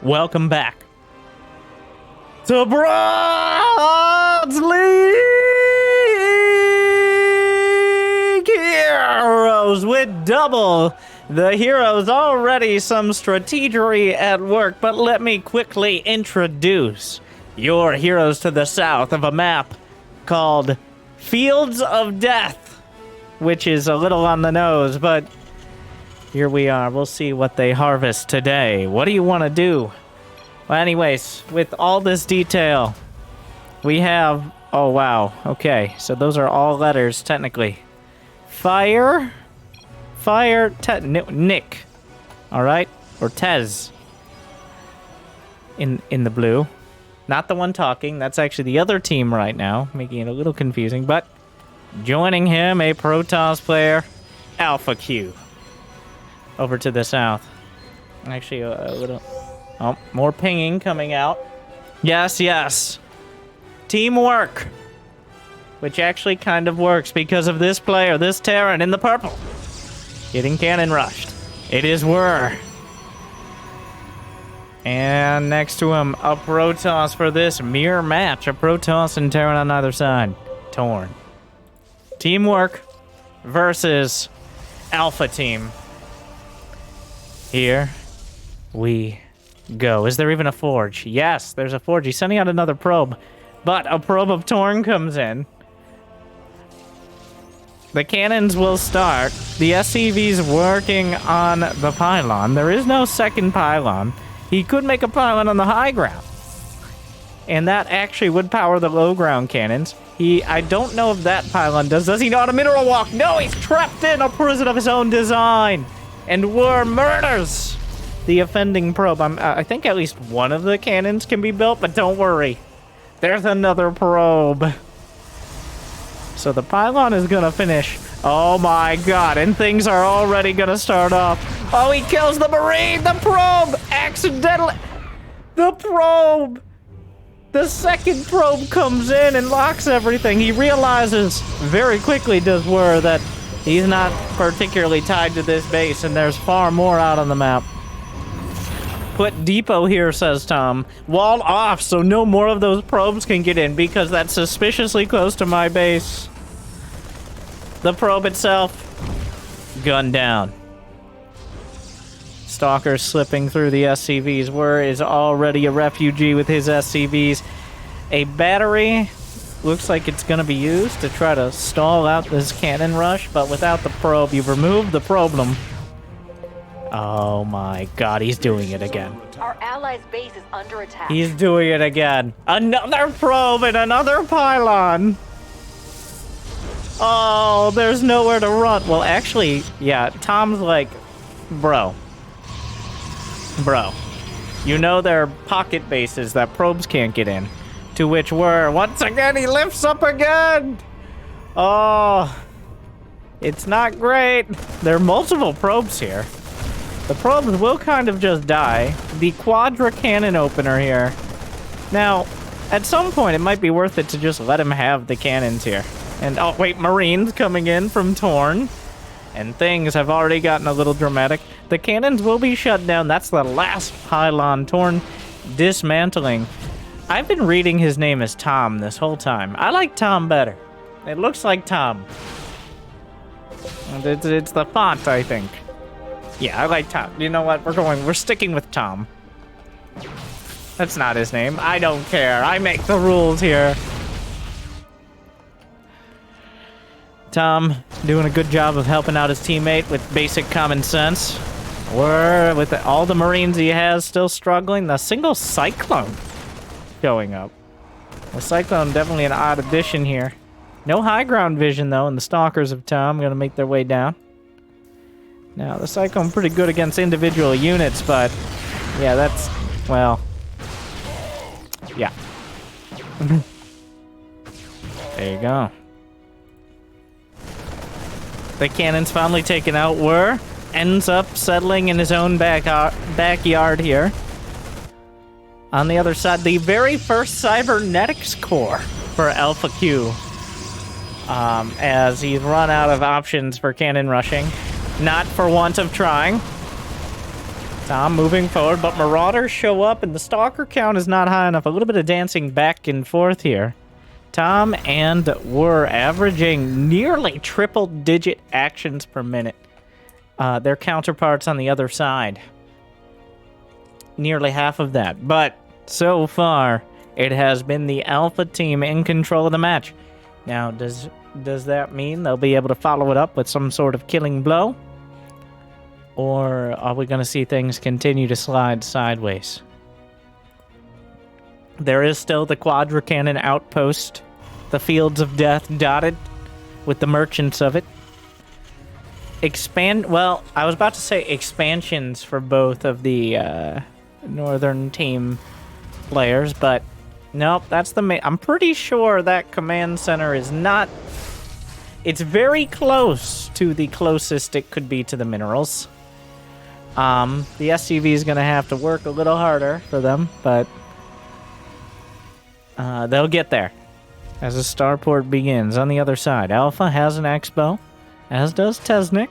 welcome back to Bronze League Heroes with double the heroes. Already some strategery at work, but let me quickly introduce your heroes to the south of a map called Fields of Death, which is a little on the nose, but here we are. We'll see what they harvest today. What do you want to do? Well, anyways, with all this detail, we have... Oh, wow. Okay, so those are all letters, technically. Fire... Nick. Alright? Or Tez. In the blue. Not the one talking. That's actually the other team right now, making it a little confusing. But joining him, a Protoss player, Alpha Q. Over to the south. Actually, a little... Oh, more pinging coming out. Yes, yes. Teamwork. Which actually kind of works because of this player, this Terran in the purple. Getting cannon rushed. It is Whir. And next to him, a Protoss for this mirror match. A Protoss and Terran on either side. Torn. Teamwork versus Alpha Team. Here we go. Is there even a forge? Yes, there's a forge. He's sending out another probe. But a probe of Torn comes in. The cannons will start. The SCV's working on the pylon. There is no second pylon. He could make a pylon on the high ground. And that actually would power the low ground cannons. I don't know if that pylon does. Does he know how to mineral walk? No, he's trapped in a prison of his own design. And Whir murders the offending probe. I think at least one of the cannons can be built, but don't worry. There's another probe. So the pylon is gonna finish. Oh my god, and things are already gonna start off. Oh, he kills the Marine! The probe! Accidentally! The probe! The second probe comes in and locks everything. He realizes very quickly, does Whir, that he's not particularly tied to this base, and there's far more out on the map. Put depot here, says Tom. Walled off so no more of those probes can get in because that's suspiciously close to my base. The probe itself, gunned down. Stalker slipping through the SCVs. Whir is already a refugee with his SCVs. A battery looks like it's going to be used to try to stall out this cannon rush, but without the probe, you've removed the problem. Oh my god, he's doing it again. Our allies' base is under attack. He's doing it again. Another probe and another pylon. Oh, there's nowhere to run. Well, actually, yeah, Tom's like, bro. You know there are pocket bases that probes can't get in. To which Whir, once again, he lifts up again. Oh, it's not great. There are multiple probes here. The probes will kind of just die. The quadra cannon opener here. Now, at some point, it might be worth it to just let him have the cannons here. And, oh, wait, Marines coming in from Torn. And things have already gotten a little dramatic. The cannons will be shut down. That's the last pylon. Torn dismantling. I've been reading his name as Tom this whole time. I like Tom better. It looks like Tom. It's the font, I think. Yeah, I like Tom. You know what? We're sticking with Tom. That's not his name. I don't care. I make the rules here. Tom doing a good job of helping out his teammate with basic common sense. Whir, with all the Marines he has still struggling. The single Cyclone showing up. The Cyclone definitely an odd addition here. No high ground vision, though, and the Stalkers of Tom going to make their way down. Now, the Cyclone pretty good against individual units, but yeah, that's, well, yeah. There you go. The cannon's finally taken out. Whir ends up settling in his own backyard here. On the other side, the very first cybernetics core for Alpha Q. As he's run out of options for cannon rushing. Not for want of trying. Tom moving forward, but Marauders show up, and the Stalker count is not high enough. A little bit of dancing back and forth here. Tom and we're averaging nearly triple-digit actions per minute. Their counterparts on the other side, nearly half of that. But so far, it has been the Alpha team in control of the match. Now, does that mean they'll be able to follow it up with some sort of killing blow? Or are we going to see things continue to slide sideways? There is still the Quadra Cannon outpost, the Fields of Death dotted with the merchants of it. Well, I was about to say expansions for both of the northern team players, but nope, that's the main. I'm pretty sure that command center is not. It's very close to the closest it could be to the minerals. The SCV is going to have to work a little harder for them, but they'll get there as the starport begins. On the other side, Alpha has an expo, as does Tesnick,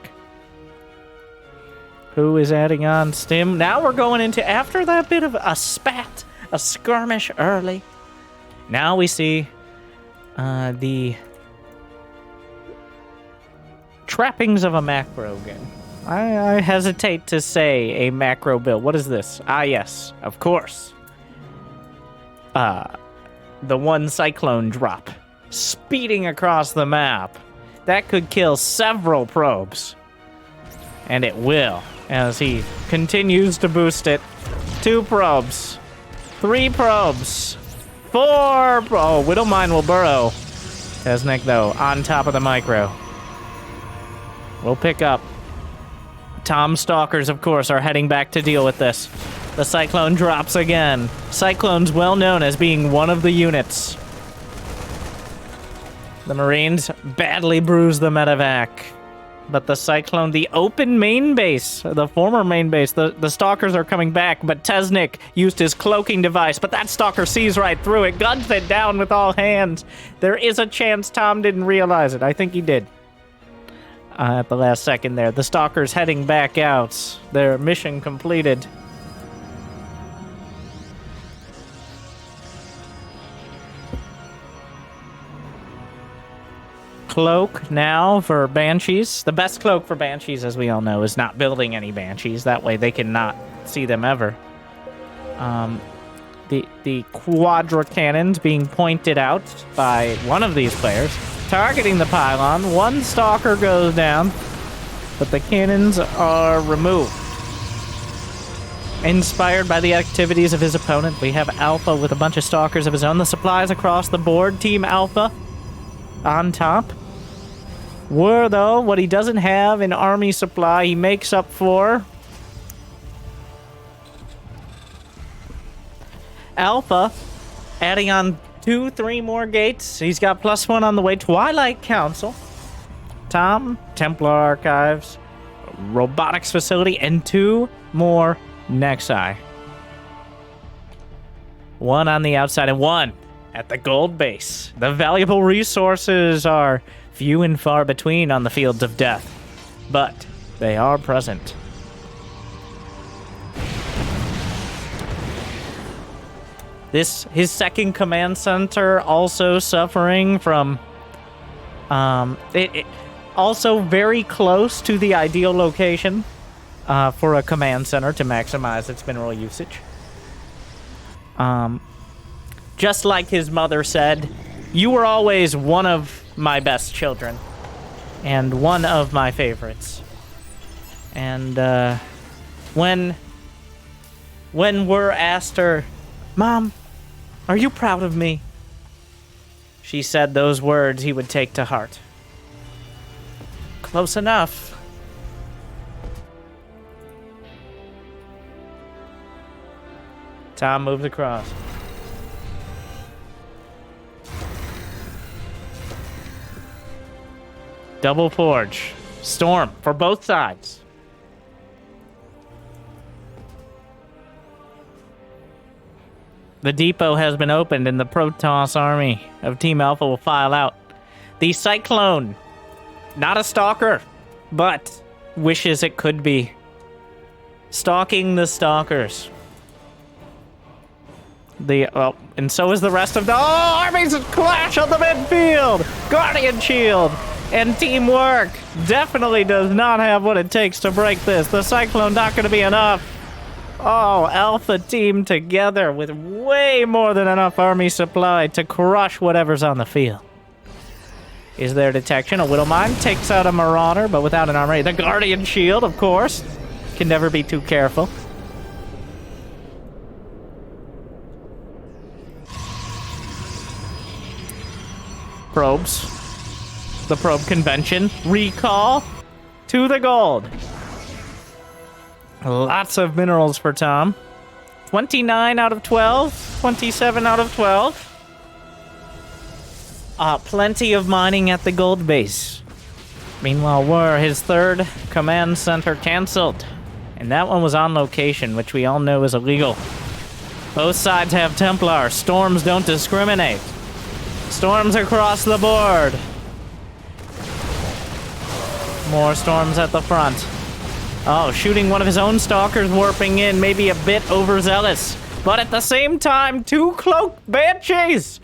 who is adding on stim. Now we're going into, after that bit of a spat, a skirmish early, now we see the trappings of a macro game. I hesitate to say a macro build. What is this? Ah, yes, of course. The one cyclone drop speeding across the map. That could kill several probes. And it will, as he continues to boost it. 2 probes. 3 probes. 4 Oh, Widowmine will burrow. Tesnick, though, on top of the micro. We'll pick up. Tom Stalkers, of course, are heading back to deal with this. The Cyclone drops again. Cyclone's well known as being one of the units. The Marines badly bruised the medevac. But the Cyclone, the open main base, the former main base, the Stalkers are coming back, but Tesnick used his cloaking device, but that Stalker sees right through it, guns it down with all hands. There is a chance Tom didn't realize it. I think he did. At the last second there. The Stalkers heading back out. Their mission completed. Cloak now for Banshees. The best cloak for Banshees, as we all know, is not building any Banshees. That way they cannot see them ever. The Quadra Cannons being pointed out by one of these players. Targeting the pylon, 1 Stalker goes down, but the cannons are removed. Inspired by the activities of his opponent, we have Alpha with a bunch of Stalkers of his own. The supplies across the board, Team Alpha on top. Though, what he doesn't have in army supply, he makes up for. Alpha adding on 2-3 more gates. He's got +1 on the way. Twilight Council. Tom, Templar Archives, Robotics Facility, and 2 more Nexi. 1 on the outside and 1 at the gold base. The valuable resources are few and far between on the Fields of Death, but they are present. His second command center also suffering from, also very close to the ideal location for a command center to maximize its mineral usage. Just like his mother said, you were always one of my best children and one of my favorites. And when we're asked her, Mom, are you proud of me? She said those words he would take to heart. Close enough. Tom moved across. Double forge. Storm for both sides. The depot has been opened and the Protoss army of Team Alpha will file out. The Cyclone, not a Stalker, but wishes it could be. Stalking the stalkers. And so is the rest of the armies clash on the midfield. Guardian Shield and teamwork definitely does not have what it takes to break this. The Cyclone not going to be enough. Oh, Alpha team together with way more than enough army supply to crush whatever's on the field. Is there detection? A Widowmine takes out a Marauder, but without an armory. The Guardian Shield, of course. Can never be too careful. Probes. The probe convention. Recall to the gold. Lots of minerals for Tom. 29 out of 12. 27 out of 12. Plenty of mining at the gold base. Meanwhile, his third command center canceled. And that one was on location, which we all know is illegal. Both sides have Templar. Storms don't discriminate. Storms across the board. More storms at the front. Oh, shooting one of his own stalkers, warping in, maybe a bit overzealous. But at the same time, 2 cloaked banshees!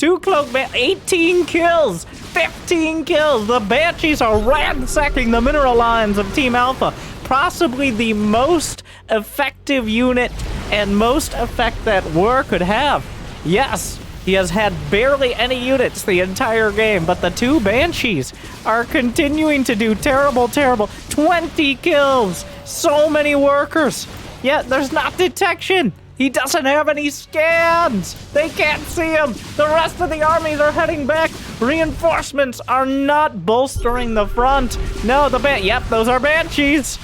18 kills! 15 kills! The banshees are ransacking the mineral lines of Team Alpha. Possibly the most effective unit and most effect that War could have. Yes, he has had barely any units the entire game, but the 2 banshees are continuing to do terrible. 20 kills! So many workers! Yet there's not detection! He doesn't have any scans! They can't see him! The rest of the armies are heading back! Reinforcements are not bolstering the front! No, yep, those are banshees!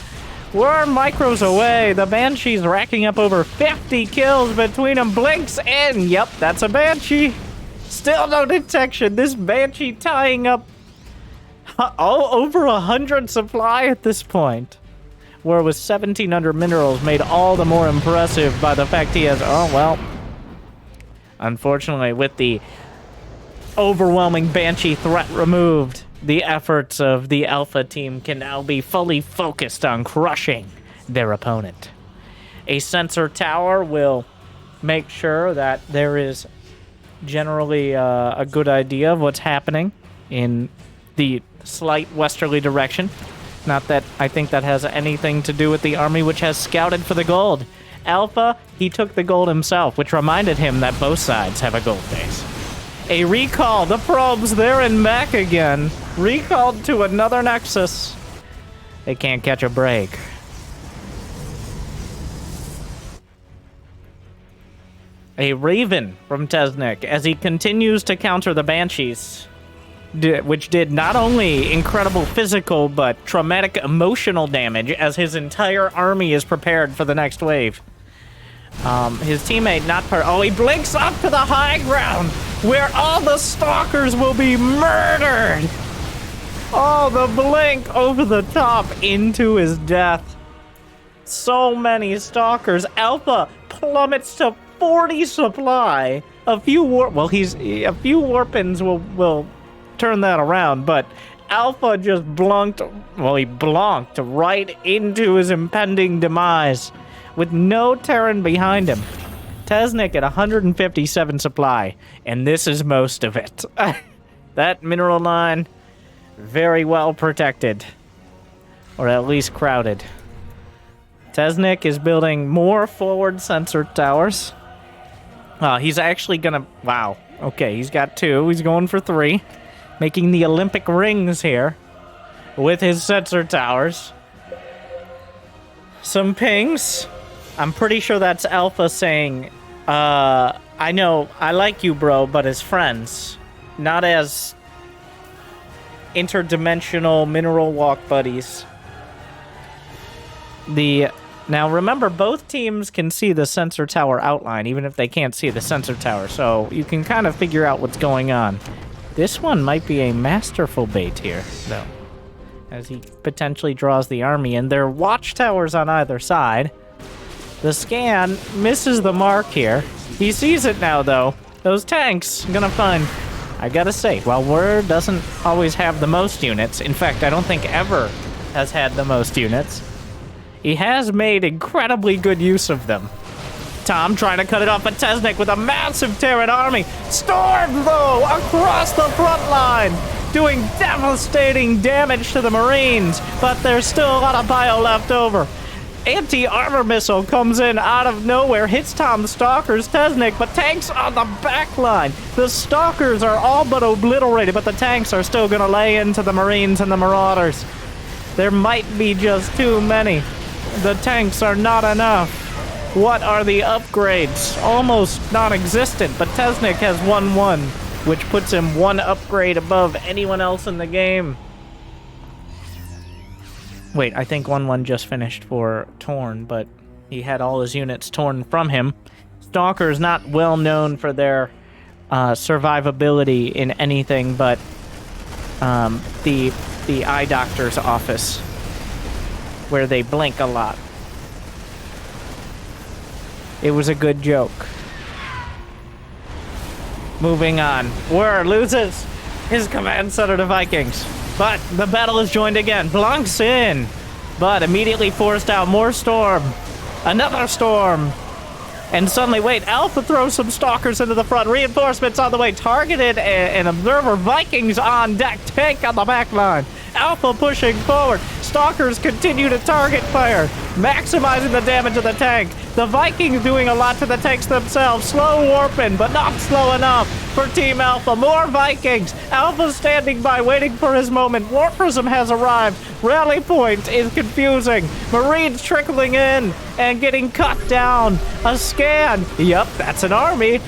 We're micros away. The banshees racking up over 50 kills between them. Blinks in! Yep, that's a banshee! Still no detection. This banshee tying up over 100 supply at this point. Where with 1,700 minerals made all the more impressive by the fact he has, unfortunately, with the overwhelming banshee threat removed, the efforts of the Alpha team can now be fully focused on crushing their opponent. A sensor tower will make sure that there is generally a good idea of what's happening in the slight westerly direction. Not that I think that has anything to do with the army, which has scouted for the gold. Alpha, he took the gold himself, which reminded him that both sides have a gold base. A recall. The probes there and back again. Recalled to another nexus. They can't catch a break. A Raven from Tesnick as he continues to counter the Banshees, which did not only incredible physical but traumatic emotional damage as his entire army is prepared for the next wave. His teammate not part. Oh, he blinks up to the high ground where all the stalkers will be murdered. Oh, the blink over the top into his death. So many stalkers. Alpha plummets to 40 supply. A few warpins will turn that around, but Alpha just blanked right into his impending demise with no Terran behind him. Tesnick at 157 supply, and this is most of it. That mineral line, very well protected, or at least crowded. Tesnick is building more forward sensor towers. He's actually gonna, wow, okay, he's got 2, he's going for 3. Making the Olympic rings here with his sensor towers. Some pings. I'm pretty sure that's Alpha saying, I know, I like you, bro, but as friends. Not as interdimensional mineral walk buddies. Now remember, both teams can see the sensor tower outline, even if they can't see the sensor tower, so you can kind of figure out what's going on. This one might be a masterful bait here, though, as he potentially draws the army, and there are watchtowers on either side. The scan misses the mark here. He sees it now, though. Those tanks, gonna find... I gotta say, while War doesn't always have the most units, in fact, I don't think ever has had the most units, He has made incredibly good use of them. Tom trying to cut it off at Tesnick with a massive Terran army. Storm, though, across the front line, doing devastating damage to the Marines, but there's still a lot of bio left over. Anti-armor missile comes in out of nowhere, hits Tom's Stalkers, Tesnick, but tanks on the back line. The Stalkers are all but obliterated, but the tanks are still going to lay into the Marines and the Marauders. There might be just too many. The tanks are not enough. What are the upgrades? Almost non-existent, but Tesnick has 1-1, which puts him 1 upgrade above anyone else in the game. Wait, I think 1-1 just finished for Torn, but he had all his units torn from him. Stalker's not well known for their survivability in anything but the eye doctor's office, where they blink a lot. It was a good joke. Moving on. War loses his command center to Vikings. But the battle is joined again. Blancs in, but immediately forced out. More storm. Another storm. And suddenly, wait, Alpha throws some Stalkers into the front. Reinforcements on the way. Targeted and observer. Vikings on deck. Tank on the back line. Alpha pushing forward. Stalkers continue to target fire, maximizing the damage of the tank. The Vikings doing a lot to the tanks themselves. Slow warping, but not slow enough for Team Alpha. More Vikings. Alpha standing by, waiting for his moment. Warp Prism has arrived. Rally point is confusing. Marines trickling in and getting cut down. A scan. Yup, that's an army.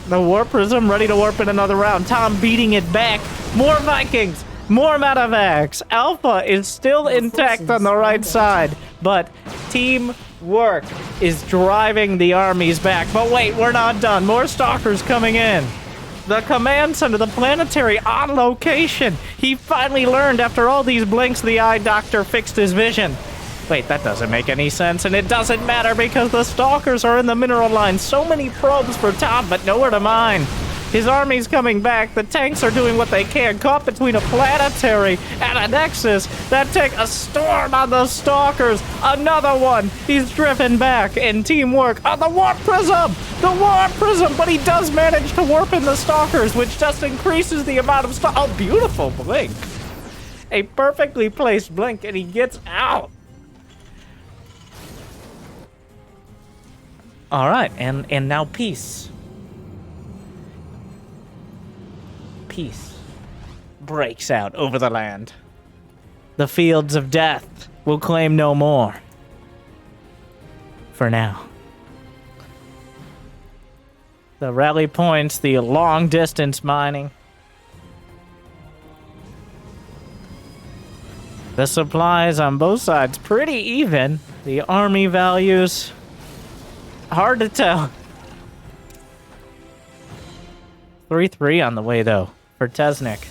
The Warp Prism ready to warp in another round. Tom beating it back. More Vikings. More medevacs. Alpha is still intact on the right side, but teamwork is driving the armies back. But wait, we're not done. More Stalkers coming in. The command center, the planetary, on location. He finally learned after all these blinks the eye doctor fixed his vision. Wait, that doesn't make any sense, and it doesn't matter because the Stalkers are in the mineral line. So many probes for Tom, but nowhere to mine. His army's coming back. The tanks are doing what they can. Caught between a planetary and a nexus. That tank, a storm on the Stalkers. Another one. He's driven back. And teamwork on the Warp Prism. The Warp Prism. But he does manage to warp in the Stalkers, which just increases the amount of Oh, beautiful blink. A perfectly placed blink, and he gets out. All right, and now peace. Peace breaks out over the land. The fields of death will claim no more. For now. The rally points, the long distance mining. The supplies on both sides pretty even. The army values, hard to tell. 3-3 on the way though. For Tesnick.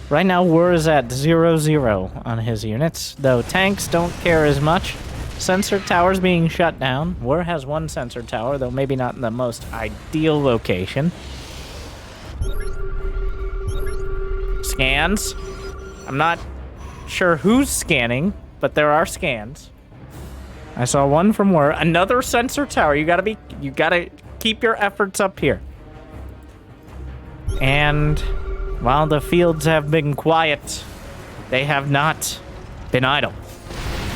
Right now, War is at 0-0 on his units, though tanks don't care as much. Sensor towers being shut down. War has 1 sensor tower, though maybe not in the most ideal location. Scans. I'm not sure who's scanning, but there are scans. I saw one from War. Another sensor tower. You gotta keep your efforts up here. And while the fields have been quiet, they have not been idle.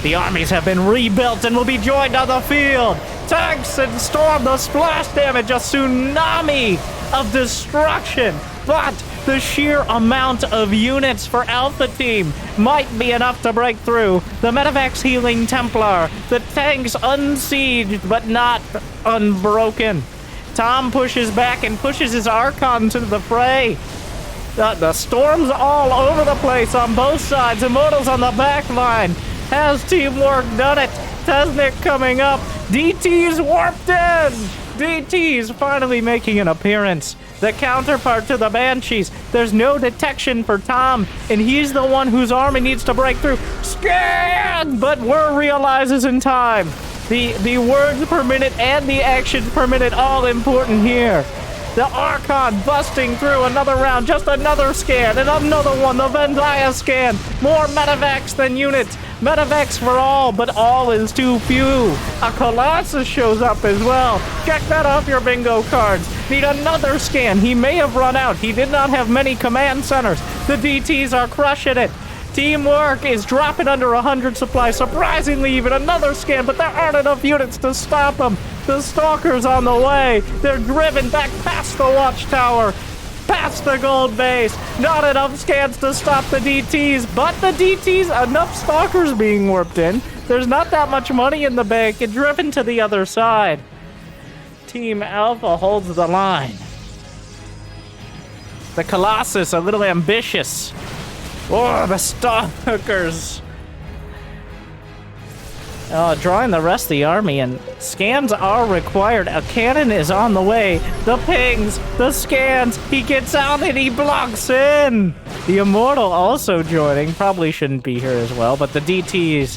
The armies have been rebuilt and will be joined on the field. Tanks and storm, the splash damage, a tsunami of destruction. But the sheer amount of units for Alpha Team might be enough to break through. The Medevacs healing Templar, the tanks unsieged but not unbroken. Tom pushes back and pushes his Archons into the fray. The storms all over the place on both sides. Immortals on the back line. Has teamwork done it? Tesnick coming up. DT's warped in. DT's finally making an appearance. The counterpart to the Banshees. There's no detection for Tom, and he's the one whose army needs to break through. Scan! But Whir realizes in time. The words per minute and the actions per minute, all important here. The Archon busting through another round, just another scan, and another one, the Vendaya scan. More medevacs than units. Medevacs for all, but all is too few. A Colossus shows up as well. Check that off your bingo cards. Need another scan. He may have run out. He did not have many command centers. The DTs are crushing it. Teamwork is dropping under 100 supply. Surprisingly, even another scan, but there aren't enough units to stop them. The Stalker's on the way. They're driven back past the watchtower, past the gold base. Not enough scans to stop the DTs, but the DTs, enough Stalkers being warped in. There's not that much money in the bank and driven to the other side. Team Alpha holds the line. The Colossus, a little ambitious. Oh, the Stalkers. Drawing the rest of the army, and scans are required. A cannon is on the way. The pings, the scans. He gets out and he blocks in. The Immortal also joining. Probably shouldn't be here as well, but the DTs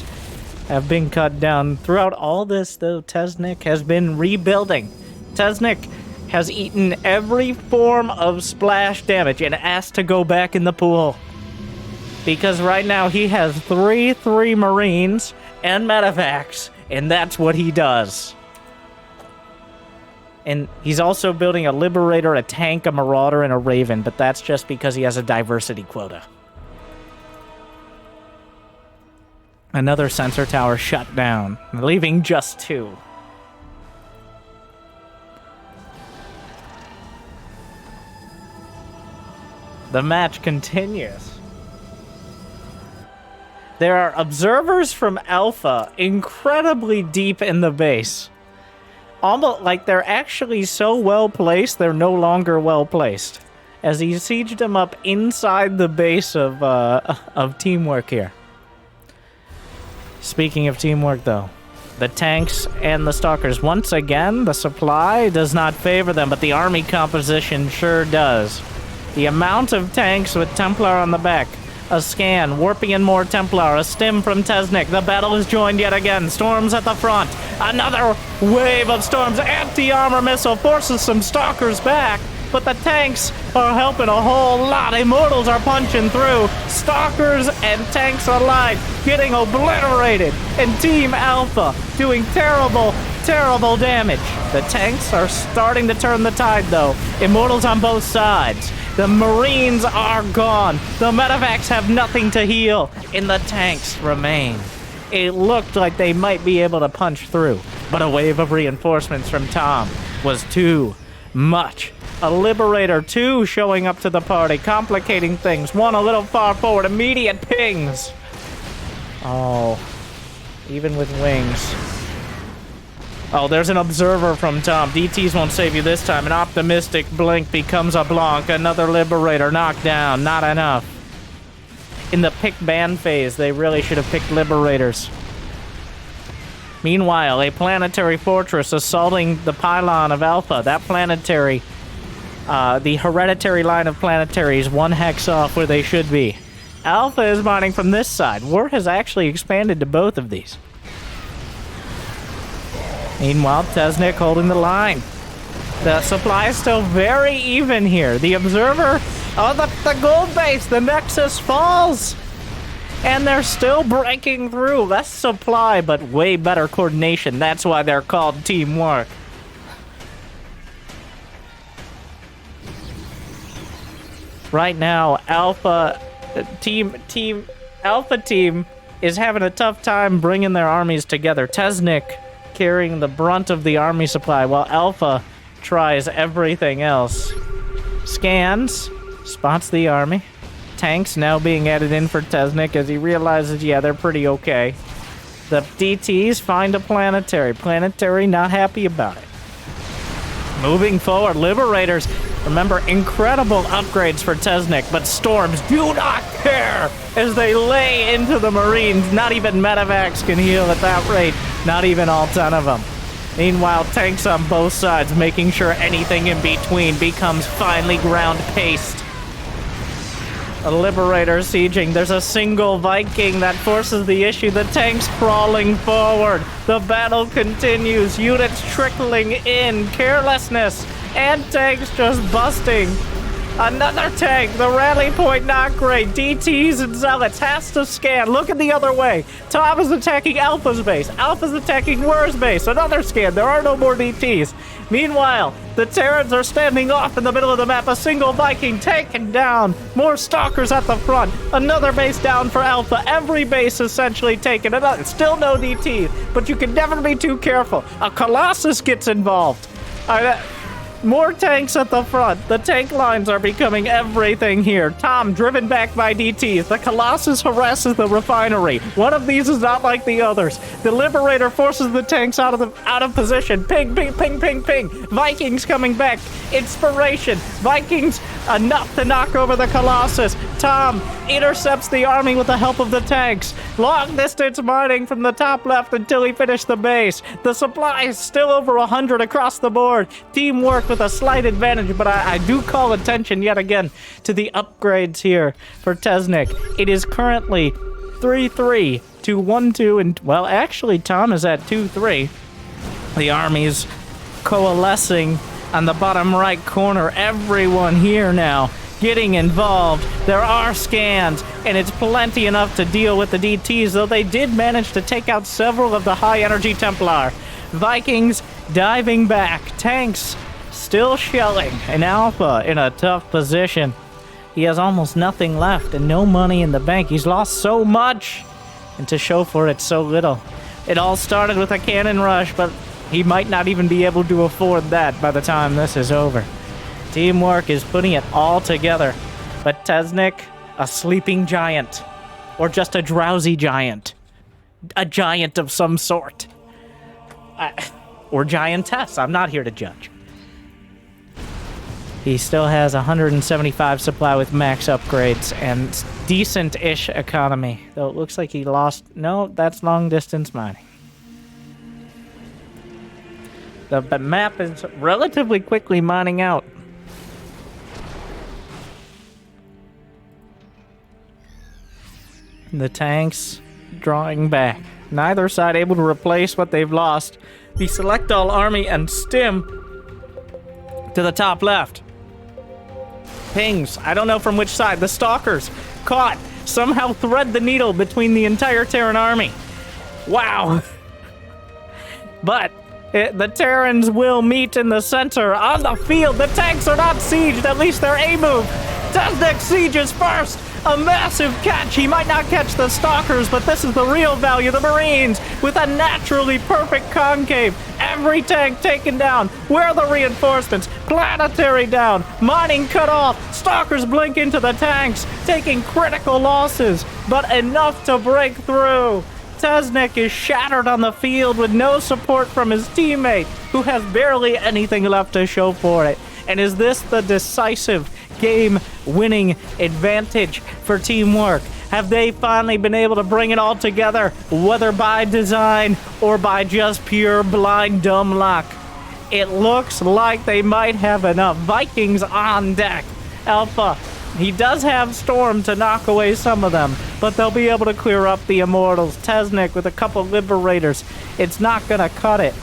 have been cut down. Throughout all this, though, Tesnick has been rebuilding. Tesnick has eaten every form of splash damage and asked to go back in the pool. Because right now he has 3 Marines and medevacs, and that's what he does. And he's also building a Liberator, a tank, a Marauder, and a Raven, but that's just because he has a diversity quota. Another sensor tower shut down, leaving just 2. The match continues. There are observers from Alpha incredibly deep in the base. Almost like they're actually so well placed, they're no longer well placed. As he sieged them up inside the base of Teamwork here. Speaking of teamwork, though, the tanks and the Stalkers, once again, the supply does not favor them, but the army composition sure does. The amount of tanks with Templar on the back. A scan, warping in more Templar, a stim from Tesnick. The battle is joined yet again. Storms at the front. Another wave of Storms. Anti-armor missile forces some Stalkers back. But the tanks are helping a whole lot. Immortals are punching through. Stalkers and tanks alike getting obliterated. And Team Alpha doing terrible, terrible damage. The tanks are starting to turn the tide, though. Immortals on both sides. The Marines are gone. The medevacs have nothing to heal, and the tanks remain. It looked like they might be able to punch through, but a wave of reinforcements from Tom was too much. A Liberator 2 showing up to the party, complicating things. One a little far forward, immediate pings. Oh, even with wings. Oh, there's an observer from Tom. DTs won't save you this time. An optimistic blink becomes a Blanc. Another Liberator knocked down. Not enough. In the pick ban phase, they really should have picked Liberators. Meanwhile, a planetary fortress assaulting the pylon of Alpha. That planetary, the hereditary line of planetaries, 1 hex off where they should be. Alpha is mining from this side. War has actually expanded to both of these. Meanwhile, Tesnick holding the line. The supply is still very even here. The Observer, the gold base, the Nexus falls. And they're still breaking through. Less supply, but way better coordination. That's why they're called Teamwork. Right now, Alpha Team is having a tough time bringing their armies together. Tesnick carrying the brunt of the army supply, while Alpha tries everything else. Scans, spots the army. Tanks now being added in for Tesnick as he realizes, yeah, they're pretty okay. The DTs find a planetary. Planetary not happy about it. Moving forward, Liberators, remember, incredible upgrades for Tesnick, but Storms do not care as they lay into the Marines. Not even medevacs can heal at that rate. Not even all 10 of them. Meanwhile, tanks on both sides, making sure anything in between becomes finely ground paste. A Liberator sieging. There's a single Viking that forces the issue. The tanks crawling forward. The battle continues. Units trickling in. Carelessness. And tanks just busting. Another tank. The rally point not great. DTs and Zealots has to scan. Looking the other way. Tom is attacking Alpha's base. Alpha's attacking Wur's base. Another scan. There are no more DTs. Meanwhile, the Terrans are standing off in the middle of the map. A single Viking taken down. More Stalkers at the front. Another base down for Alpha. Every base essentially taken. Still no DT, but you can never be too careful. A Colossus gets involved. More tanks at the front. The tank lines are becoming everything here. Tom driven back by DTs. The Colossus harasses the refinery. One of these is not like the others. The Liberator forces the tanks out of position. Ping, ping, ping, ping, ping. Vikings coming back. Inspiration. Vikings enough to knock over the Colossus. Tom intercepts the army with the help of the tanks. Long distance mining from the top left until he finished the base. The supply is still over 100 across the board. Teamwork with a slight advantage, but I do call attention yet again to the upgrades here for Tesnick. It is currently 3-3 to 1-2, and well, actually Tom is at 2-3. The army's coalescing on the bottom right corner. Everyone here now getting involved. There are scans, and it's plenty enough to deal with the DTs, though they did manage to take out several of the high-energy Templar. Vikings diving back. Tanks still shelling, and Alpha in a tough position. He has almost nothing left and no money in the bank. He's lost so much, and to show for it, so little. It all started with a cannon rush, but he might not even be able to afford that by the time this is over. Teamwork is putting it all together, but Tesnick, a sleeping giant, or just a drowsy giant. A giant of some sort. Or giantess, I'm not here to judge. He still has 175 supply with max upgrades and decent-ish economy. Though it looks like he lost... No, that's long-distance mining. The map is relatively quickly mining out. The tanks drawing back. Neither side able to replace what they've lost. The Select All Army and Stim to the top left. Pings. I don't know from which side. The Stalkers caught. Somehow thread the needle between the entire Terran army. Wow. But the Terrans will meet in the center. On the field, the tanks are not sieged. At least they're A-move. Tesnick sieges first. A massive catch. He might not catch the Stalkers, but this is the real value. The Marines with a naturally perfect concave. Every tank taken down. Where are the reinforcements? Planetary down. Mining cut off. Stalkers blink into the tanks, taking critical losses, but enough to break through. Tesnick is shattered on the field with no support from his teammate, who has barely anything left to show for it. And is this the decisive game-winning advantage for Teamwork? Have they finally been able to bring it all together, whether by design or by just pure blind dumb luck? It looks like they might have enough. Vikings on deck. Alpha, he does have Storm to knock away some of them, but they'll be able to clear up the Immortals. Tesnick with a couple Liberators. It's not gonna cut it.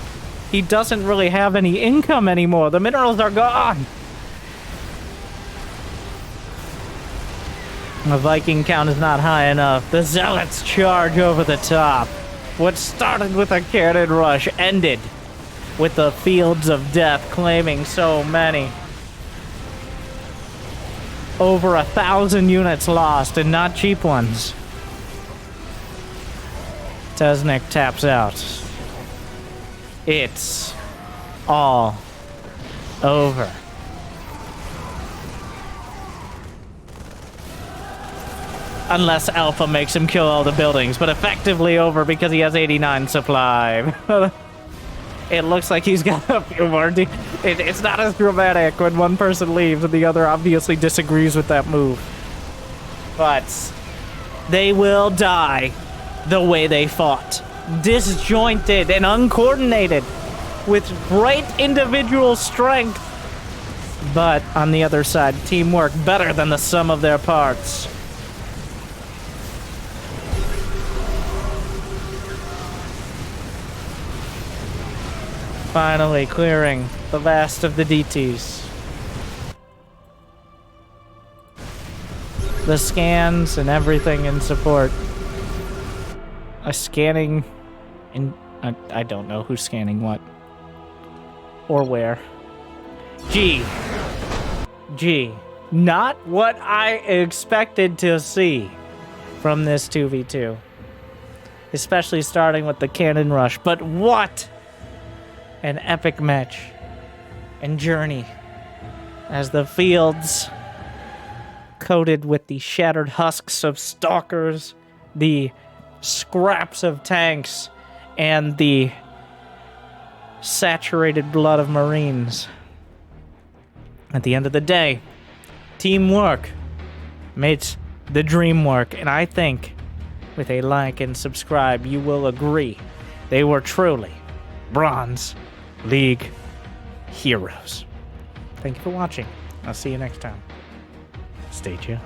He doesn't really have any income anymore. The minerals are gone. The Viking count is not high enough. The Zealots charge over the top. What started with a cannon rush ended with the Fields of Death claiming so many. Over 1,000 units lost, and not cheap ones. Tesnick taps out. It's all over. Unless Alpha makes him kill all the buildings, but effectively over because he has 89 supply. It looks like he's got a few more. It's not as dramatic when one person leaves and the other obviously disagrees with that move. But they will die the way they fought. Disjointed and uncoordinated with great individual strength. But on the other side, teamwork better than the sum of their parts. Finally clearing the last of the DTs. the scans and everything in support. A scanning, and I don't know who's scanning what or where. Gee, not what I expected to see from this 2v2. Especially starting with the cannon rush. But what an epic match and journey as the fields coated with the shattered husks of stalkers, the scraps of tanks, and the saturated blood of Marines. At the end of the day, teamwork makes the dream work, and I think with a like and subscribe, you will agree they were truly Bronze League heroes. Thank you for watching. I'll see you next time. Stay tuned.